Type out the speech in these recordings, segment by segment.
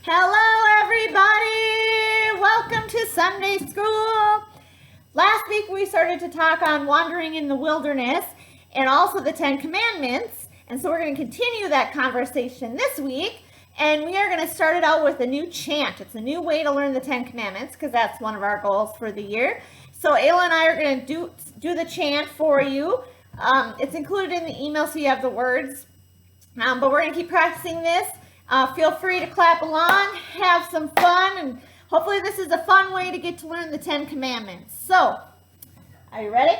Hello, everybody. Welcome to Sunday School. Last week we started to talk on wandering in the wilderness and also the Ten Commandments. And so we're going to continue that conversation this week. And we are going to start it out with a new chant. It's a new way to learn the Ten Commandments because that's one of our goals for the year. So Ayla and I are going to do the chant for you. It's included in the email so you have the words. But we're going to keep practicing this. Feel free to clap along, have some fun, and hopefully this is a fun way to get to learn the Ten Commandments. So, are you ready?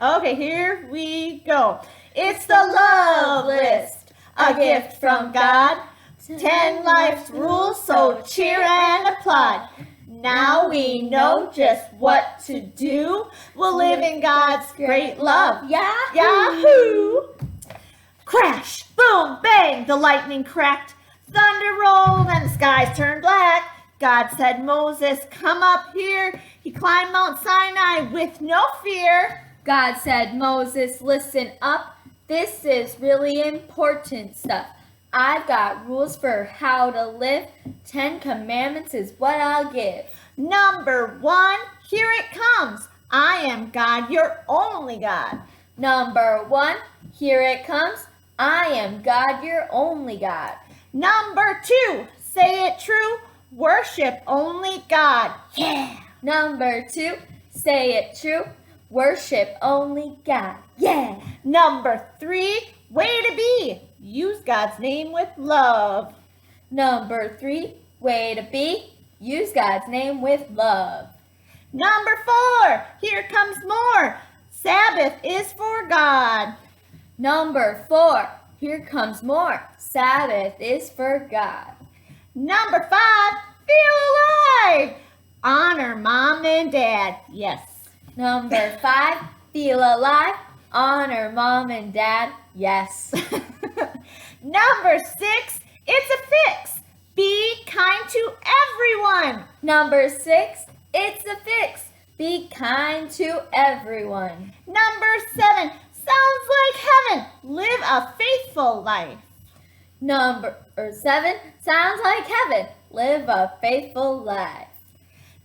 Okay, here we go. It's the love list, a gift from God. 10 life's rules, so cheer and applaud. Now we know just what to do. We'll live in God's great love. Yahoo! Crash, boom, bang, the lightning cracked. Thunder rolled and the skies turned black. God said, Moses, come up here. He climbed Mount Sinai with no fear. God said, Moses, listen up. This is really important stuff. I've got rules for how to live. 10 Commandments is what I'll give. Number 1, here it comes. I am God, your only God. Number 1, here it comes. I am God, your only God. Number 2, say it true. Worship only God. Yeah. Number 2, say it true. Worship only God. Yeah. Number 3, way to be. Use God's name with love. Number 3, way to be. Use God's name with love. Number 4, here comes more. Sabbath is for God. Number 4, here comes more. Sabbath is for God. Number 5, feel alive. Honor mom and dad. Yes. Number 5, feel alive. Honor mom and dad. Yes. Number 6, it's a fix. Be kind to everyone. Number 6, it's a fix. Be kind to everyone. Number 7, sounds like heaven. Live a faithful life. Number 7, sounds like heaven. Live a faithful life.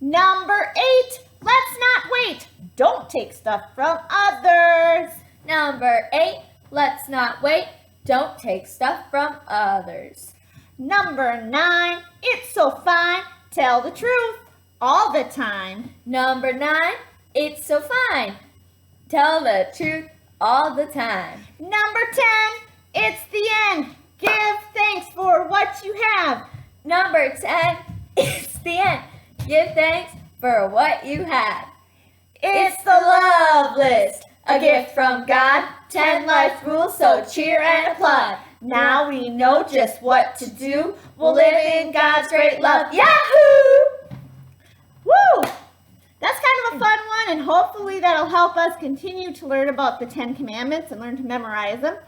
Number 8, let's not wait. Don't take stuff from others. Number 8, let's not wait. Don't take stuff from others. Number 9, it's so fine. Tell the truth all the time. Number 9, it's so fine. Tell the truth all the time. Number 10, it's the end. Give thanks for what you have. Number 10, it's the end. Give thanks for what you have. It's the love list, a gift from God. 10 life rules, so cheer and applaud. Now we know just what to do. We'll live in God's great love. Yahoo! Woo! That's kind of a fun one, and hopefully that'll help us continue to learn about the 10 Commandments and learn to memorize them.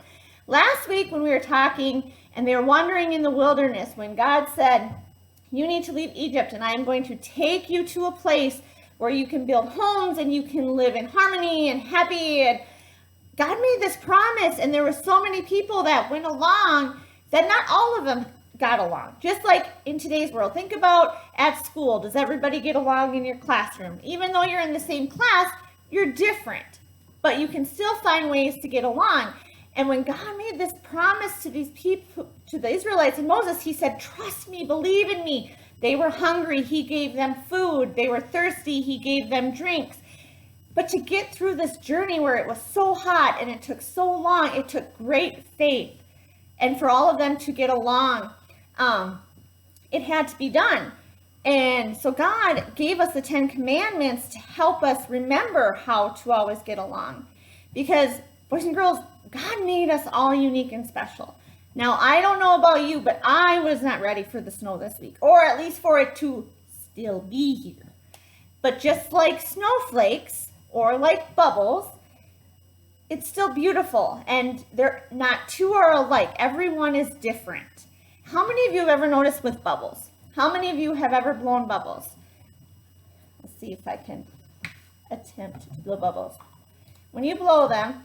Last week when we were talking and they were wandering in the wilderness, when God said, you need to leave Egypt and I'm going to take you to a place where you can build homes and you can live in harmony and happy. And God made this promise, and there were so many people that went along that not all of them got along. Just like in today's world, think about at school. Does everybody get along in your classroom? Even though you're in the same class, you're different, but you can still find ways to get along. And when God made this promise to these people, to the Israelites and Moses, he said, trust me, believe in me. They were hungry, he gave them food. They were thirsty, he gave them drinks. But to get through this journey where it was so hot and it took so long, it took great faith. And for all of them to get along, it had to be done. And so God gave us the 10 Commandments to help us remember how to always get along. Because, boys and girls, God made us all unique and special. Now, I don't know about you, but I was not ready for the snow this week, or at least for it to still be here. But just like snowflakes, or like bubbles, it's still beautiful, and they're not two are alike. Everyone is different. How many of you have ever noticed with bubbles? How many of you have ever blown bubbles? Let's see if I can attempt to blow bubbles. When you blow them,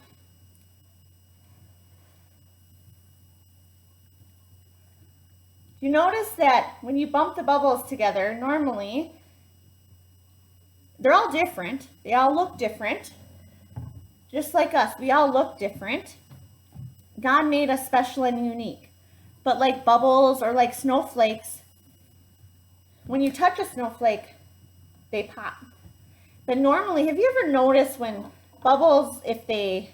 You notice that when you bump the bubbles together, normally, they're all different. They all look different. Just like us, we all look different. God made us special and unique. But like bubbles or like snowflakes, when you touch a snowflake, they pop. But normally, have you ever noticed when bubbles, if they,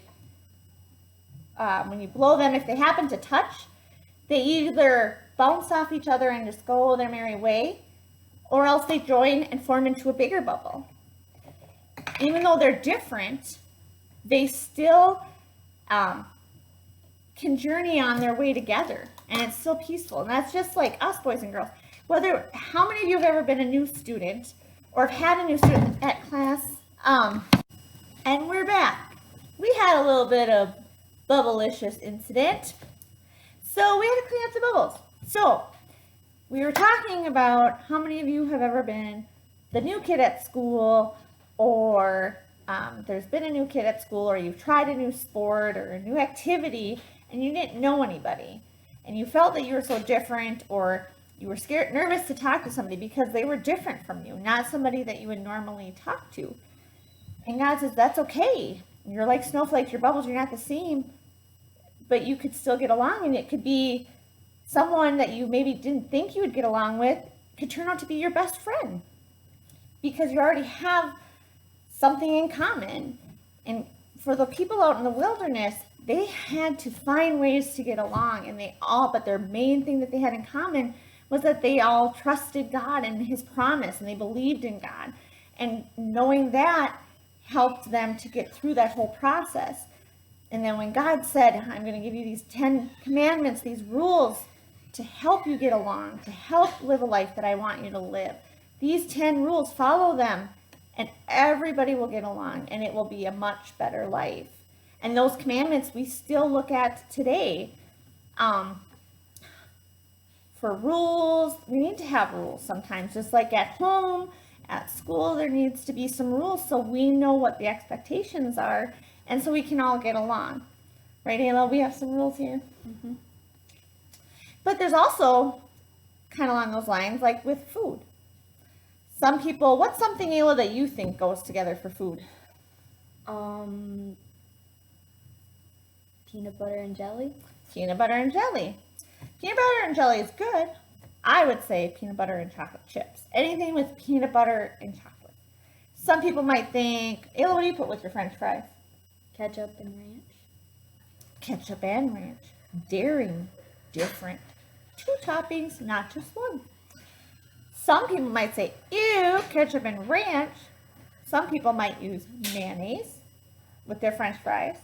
when you blow them, if they happen to touch, they either bounce off each other and just go their merry way, or else they join and form into a bigger bubble. Even though they're different, they still can journey on their way together, and it's still peaceful. And that's just like us, boys and girls. How many of you have ever been a new student or have had a new student at class? And we're back. We had a little bit of bubblicious incident, so we had to clean up the bubbles. So we were talking about how many of you have ever been the new kid at school, or there's been a new kid at school, or you've tried a new sport or a new activity and you didn't know anybody and you felt that you were so different, or you were scared, nervous to talk to somebody because they were different from you, not somebody that you would normally talk to. And God says, that's okay. You're like snowflakes, your bubbles, you're not the same, but you could still get along. And it could be someone that you maybe didn't think you would get along with could turn out to be your best friend because you already have something in common. And for the people out in the wilderness, they had to find ways to get along, and but their main thing that they had in common was that they all trusted God and his promise, and they believed in God. And knowing that helped them to get through that whole process. And then when God said, I'm going to give you these 10 commandments, these rules to help you get along, to help live a life that I want you to live. These 10 rules, follow them, and everybody will get along, and it will be a much better life. And those commandments we still look at today. For rules, we need to have rules sometimes, just like at home, at school, there needs to be some rules so we know what the expectations are, and so we can all get along. Right, Ayla? We have some rules here. Mm-hmm. But there's also, kind of along those lines, like with food. Some people, what's something, Ayla, that you think goes together for food? Peanut butter and jelly. Peanut butter and jelly. Peanut butter and jelly is good. I would say peanut butter and chocolate chips. Anything with peanut butter and chocolate. Some people might think, Ayla, what do you put with your French fries? Ketchup and ranch. Ketchup and ranch. Daring. Different. 2 toppings, not just 1. Some people might say, ew, ketchup and ranch. Some people might use mayonnaise with their French fries.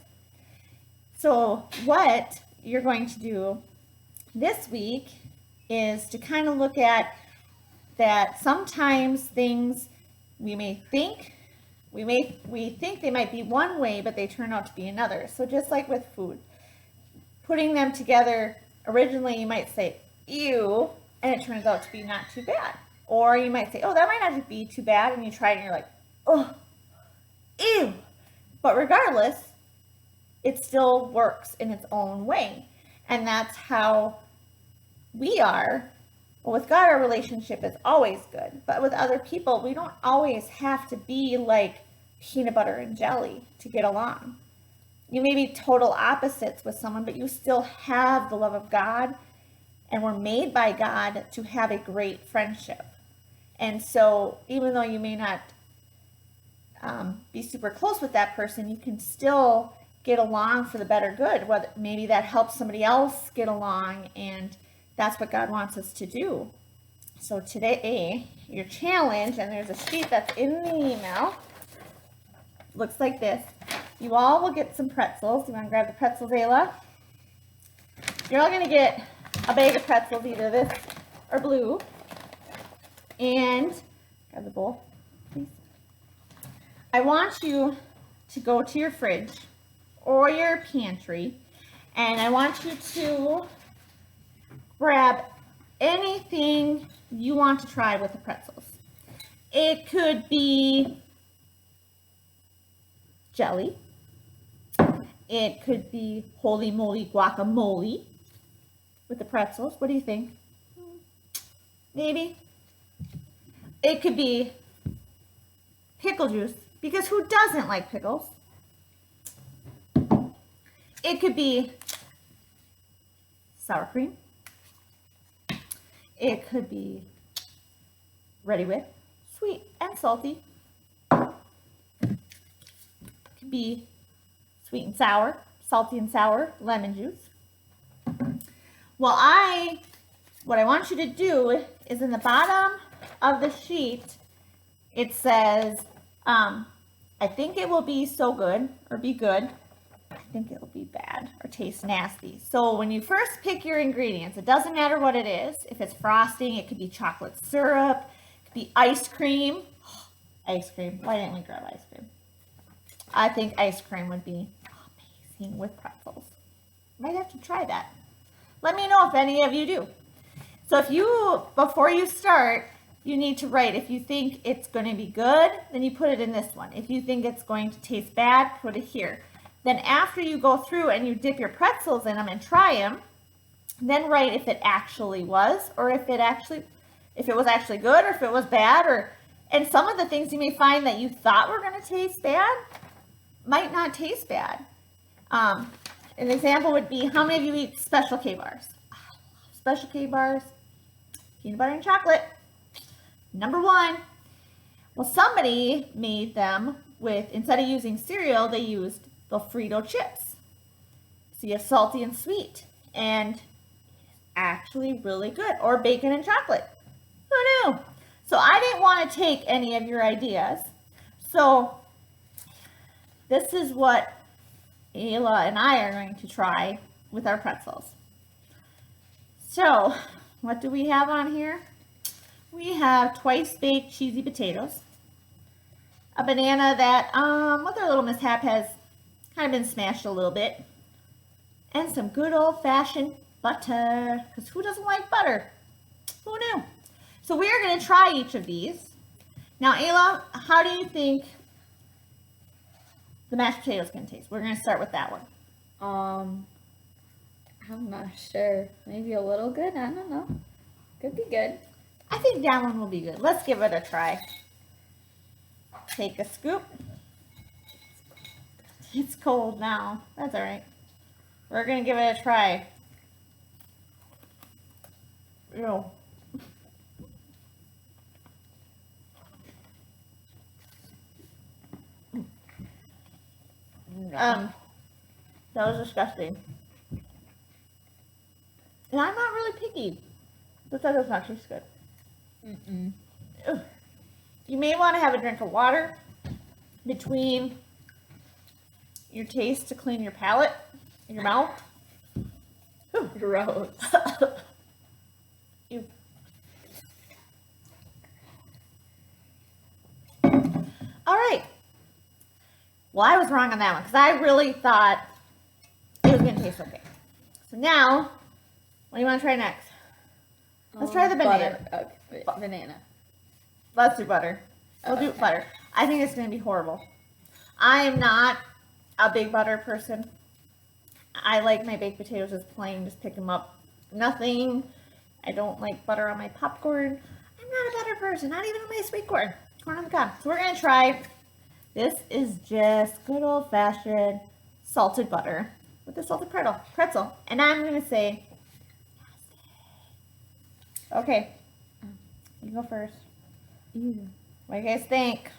So what you're going to do this week is to kind of look at that sometimes things we think they might be one way, but they turn out to be another. So just like with food, putting them together, originally you might say, ew, and it turns out to be not too bad. Or you might say, oh, that might not be too bad, and you try it and you're like, oh, ew. But regardless, it still works in its own way. And that's how we are. Well, with God, our relationship is always good. But with other people, we don't always have to be like peanut butter and jelly to get along. You may be total opposites with someone, but you still have the love of God, and we're made by God to have a great friendship. And so even though you may not be super close with that person, you can still get along for the better good. Whether maybe that helps somebody else get along, and that's what God wants us to do. So today, your challenge, and there's a sheet that's in the email, looks like this. You all will get some pretzels. You want to grab the pretzels, Ayla? You're all going to get a bag of pretzels, either this or blue. And, grab the bowl, please. I want you to go to your fridge or your pantry, and I want you to grab anything you want to try with the pretzels. It could be jelly. It could be holy moly guacamole with the pretzels. What do you think? maybe. It could be pickle juice, because who doesn't like pickles? It could be sour cream. It could be Redwood, sweet and salty. It could be sweet and sour, salty and sour, lemon juice. Well, what I want you to do is in the bottom of the sheet, it says, I think it will be so good, or be good. I think it will be bad, or taste nasty. So when you first pick your ingredients, it doesn't matter what it is. If it's frosting, it could be chocolate syrup, it could be ice cream. Ice cream, why didn't we grab ice cream? I think ice cream would be amazing with pretzels. Might have to try that. Let me know if any of you do. So before you start, you need to write, if you think it's going to be good, then you put it in this one. If you think it's going to taste bad, put it here. Then after you go through and you dip your pretzels in them and try them, then write if it actually was, or if it was actually good, or if it was bad, and some of the things you may find that you thought were going to taste bad might not taste bad. An example would be, how many of you eat Special K bars? I love Special K bars, peanut butter and chocolate. Number one. Well, somebody made them with, instead of using cereal, they used the Frito chips. So you have salty and sweet, and actually really good. Or bacon and chocolate. Who knew? So I didn't want to take any of your ideas. So this is what Ayla and I are going to try with our pretzels. So what do we have on here? We have twice baked cheesy potatoes, a banana that, with our little mishap, has kind of been smashed a little bit, and some good old-fashioned butter, because who doesn't like butter? Who knew? So we are going to try each of these. Now, Ayla, how do you think the mashed potatoes can taste? We're going to start with that one. I'm not sure. Maybe a little good. I don't know. Could be good. I think that one will be good. Let's give it a try. Take a scoop. It's cold now. That's all right. We're going to give it a try. Ew. That was disgusting. And I'm not really picky, but that does not taste good. Ugh. You may want to have a drink of water between your taste to clean your palate, your mouth. Ooh. Gross. Ew. All right. Well, I was wrong on that one because I really thought it was going to taste okay. So now, what do you want to try next? Let's try the banana. Butter. Okay. Banana. Let's do butter. We'll do butter. I think it's going to be horrible. I am not a big butter person. I like my baked potatoes as plain. Just pick them up. Nothing. I don't like butter on my popcorn. I'm not a butter person. Not even on my sweet corn. Corn on the cob. So we're going to try. This is just good old-fashioned salted butter with a salted pretzel. And I'm going to say, okay, you go first. Ew. What do you guys think?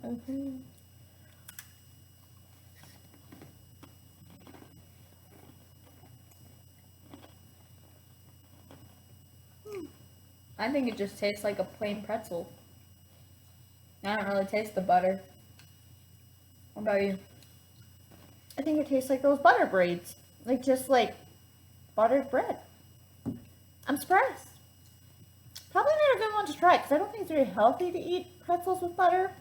Okay. I think it just tastes like a plain pretzel. I don't really taste the butter. What about you? I think it tastes like those butter braids. Just like buttered bread. I'm surprised. Probably not a good one to try because I don't think it's very healthy to eat pretzels with butter.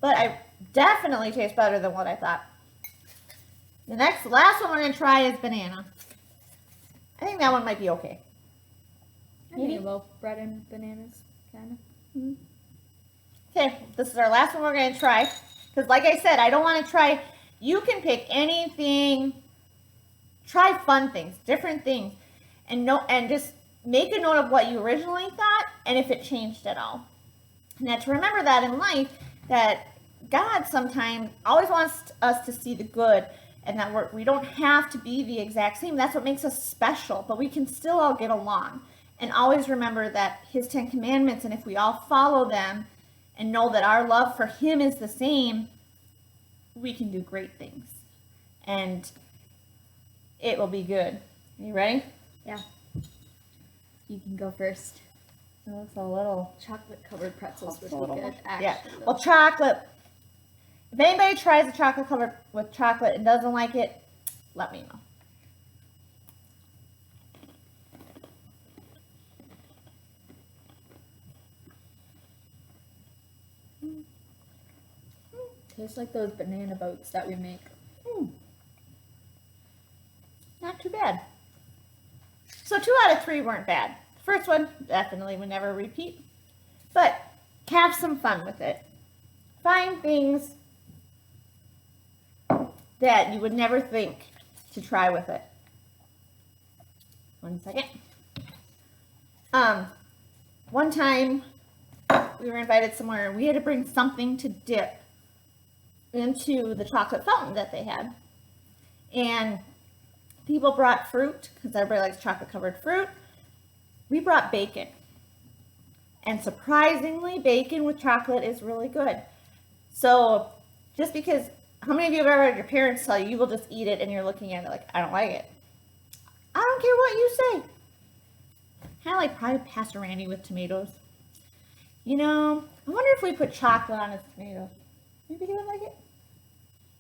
But I definitely taste better than what I thought. The last one we're going to try is banana. I think that one might be okay. I think both bread and bananas, kind of. Okay, this is our last one we're going to try. Because like I said, I don't want to try. You can pick anything. Try fun things, different things. And just make a note of what you originally thought and if it changed at all. And that to remember that in life, that God sometimes always wants us to see the good, and that we don't have to be the exact same. That's what makes us special, but we can still all get along. And always remember that his 10 commandments, and if we all follow them and know that our love for him is the same, we can do great things. And it will be good. Are you ready? Yeah. You can go first. It looks a little Chocolate covered pretzels would a little be good, much. actually. Yeah. Well, chocolate. If anybody tries a chocolate covered with chocolate and doesn't like it, let me know. Tastes like those banana boats that we make. Not too bad. So 2 out of 3 weren't bad. The first one definitely would never repeat. But have some fun with it. Find things that you would never think to try with it. 1 second. One time we were invited somewhere and we had to bring something to dip into the chocolate fountain that they had. And people brought fruit, because everybody likes chocolate covered fruit. We brought bacon. And surprisingly, bacon with chocolate is really good. So just because, how many of you have ever had your parents tell you, you will just eat it and you're looking at it like, I don't like it. I don't care what you say. Kind of like probably Pastor Randy with tomatoes. You know, I wonder if we put chocolate on his tomatoes. Maybe he would like it.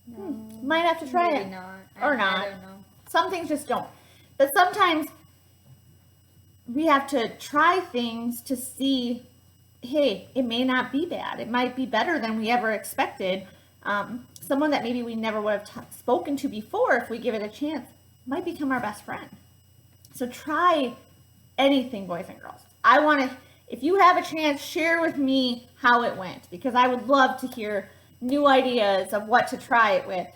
No. Might have to try Maybe it. not. Or I not. don't know. Some things just don't. But sometimes we have to try things to see, hey, it may not be bad. It might be better than we ever expected. Someone that maybe we never would have spoken to before, if we give it a chance, might become our best friend. So try anything, boys and girls. I want to, if you have a chance, share with me how it went, because I would love to hear new ideas of what to try it with.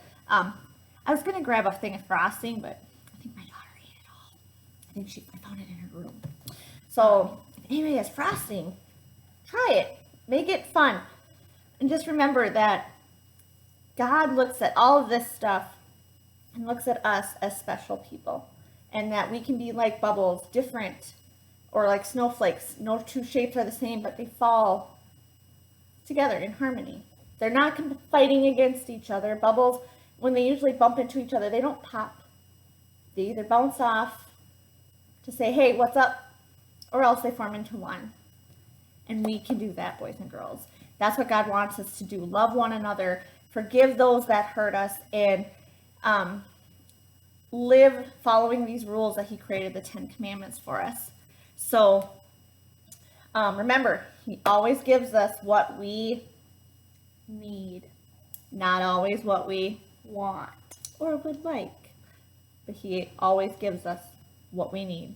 I was going to grab a thing of frosting, but I think my daughter ate it all. I found it in her room. So if anybody has frosting, try it. Make it fun. And just remember that God looks at all of this stuff and looks at us as special people. And that we can be like bubbles, different, or like snowflakes. No 2 shapes are the same, but they fall together in harmony. They're not fighting against each other. Bubbles, when they usually bump into each other, they don't pop. They either bounce off to say, hey, what's up? Or else they form into one. And we can do that, boys and girls. That's what God wants us to do. Love one another. Forgive those that hurt us. And live following these rules that he created, the 10 commandments for us. So remember, he always gives us what we Need. not always what we Want. or would like, but he always gives us what we need.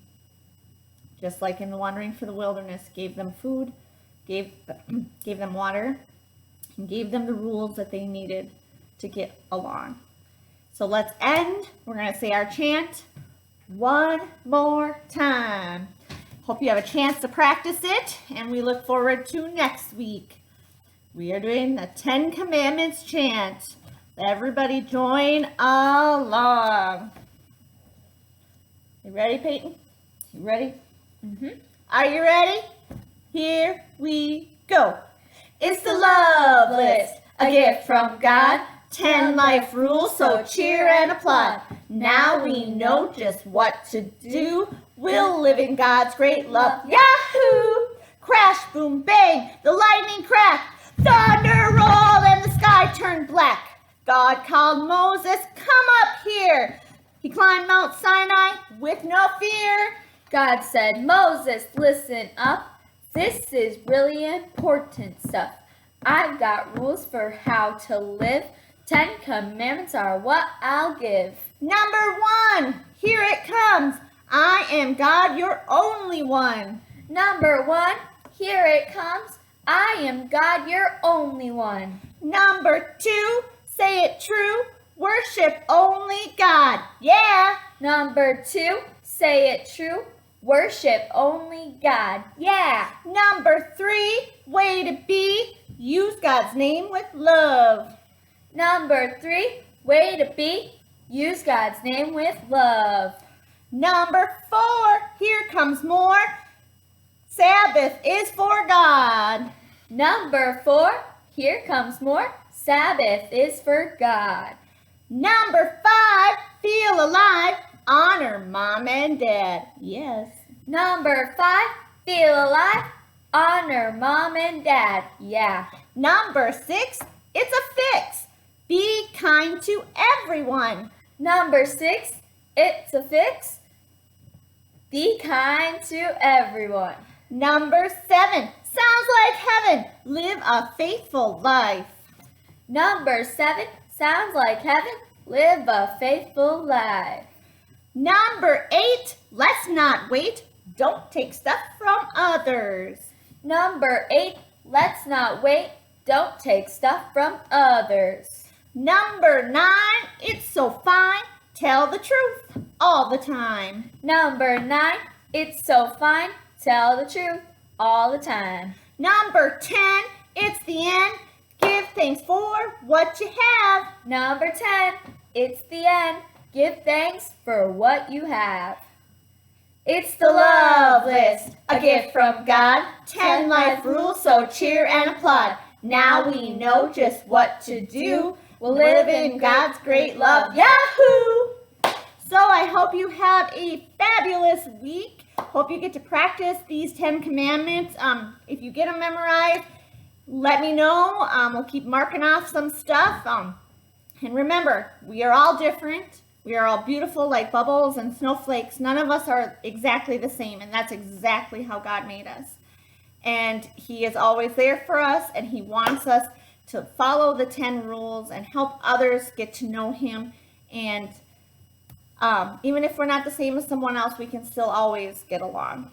Just like in the wandering for the wilderness, gave them food, gave them water, and gave them the rules that they needed to get along. So let's end. We're going to say our chant one more time. Hope you have a chance to practice it, and we look forward to next week. We are doing the 10 Commandments chant. Everybody join along. You ready, Peyton? You ready? Mm-hmm. Are you ready? Here we go. It's the love list, a gift from God. 10 life rules, so cheer and applaud. Now we know just what to do. We'll live in God's great love. Yahoo! Crash, boom, bang, the lightning cracked. Thunder rolled and the sky turned black. God called Moses, come up here. He climbed Mount Sinai with no fear. God said, Moses, listen up. This is really important stuff. I've got rules for how to live. 10 commandments are what I'll give. Number 1, here it comes. I am God, your only one. Number 1, here it comes. I am God, your only one. Number 2, say it true. Worship only God. Yeah. Number 2, say it true. Worship only God. Yeah. Number 3, way to be, use God's name with love. Number 3, way to be, use God's name with love. Number 4, here comes more, Sabbath is for God. Number 4, here comes more, Sabbath is for God. Number 5, feel alive, honor mom and dad. Yes. Number 5, feel alive, honor mom and dad. Yeah. Number 6, it's a fix, be kind to everyone. Number 6, it's a fix, be kind to everyone. Number 7, sounds like heaven, live a faithful life. Number 7, sounds like heaven, live a faithful life. Number 8, let's not wait, don't take stuff from others. Number 8, let's not wait, don't take stuff from others. Number 9, it's so fine, tell the truth all the time. Number 9, it's so fine, tell the truth all the time. Number 10, it's the end, give thanks for what you have. Number 10, it's the end, give thanks for what you have. It's the love list, a gift from God, 10 life rules, so cheer and applaud. Now we know just what to do, we'll live in God's great love. Yahoo! So I hope you have a fabulous week. Hope you get to practice these 10 commandments. If you get them memorized, let me know. We'll keep marking off some stuff. And remember, we are all different. We are all beautiful like bubbles and snowflakes. None of us are exactly the same, and that's exactly how God made us. And He is always there for us, and He wants us to follow the 10 rules and help others get to know Him. And even if we're not the same as someone else, we can still always get along.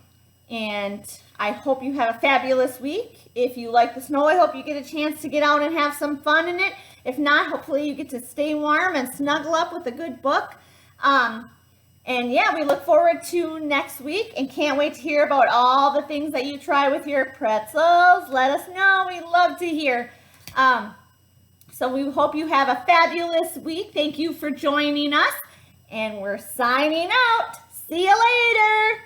And I hope you have a fabulous week. If you like the snow, I hope you get a chance to get out and have some fun in it. If not, hopefully you get to stay warm and snuggle up with a good book. And yeah, we look forward to next week and can't wait to hear about all the things that you try with your pretzels. Let us know. We love to hear. So we hope you have a fabulous week. Thank you for joining us. And we're signing out. See you later.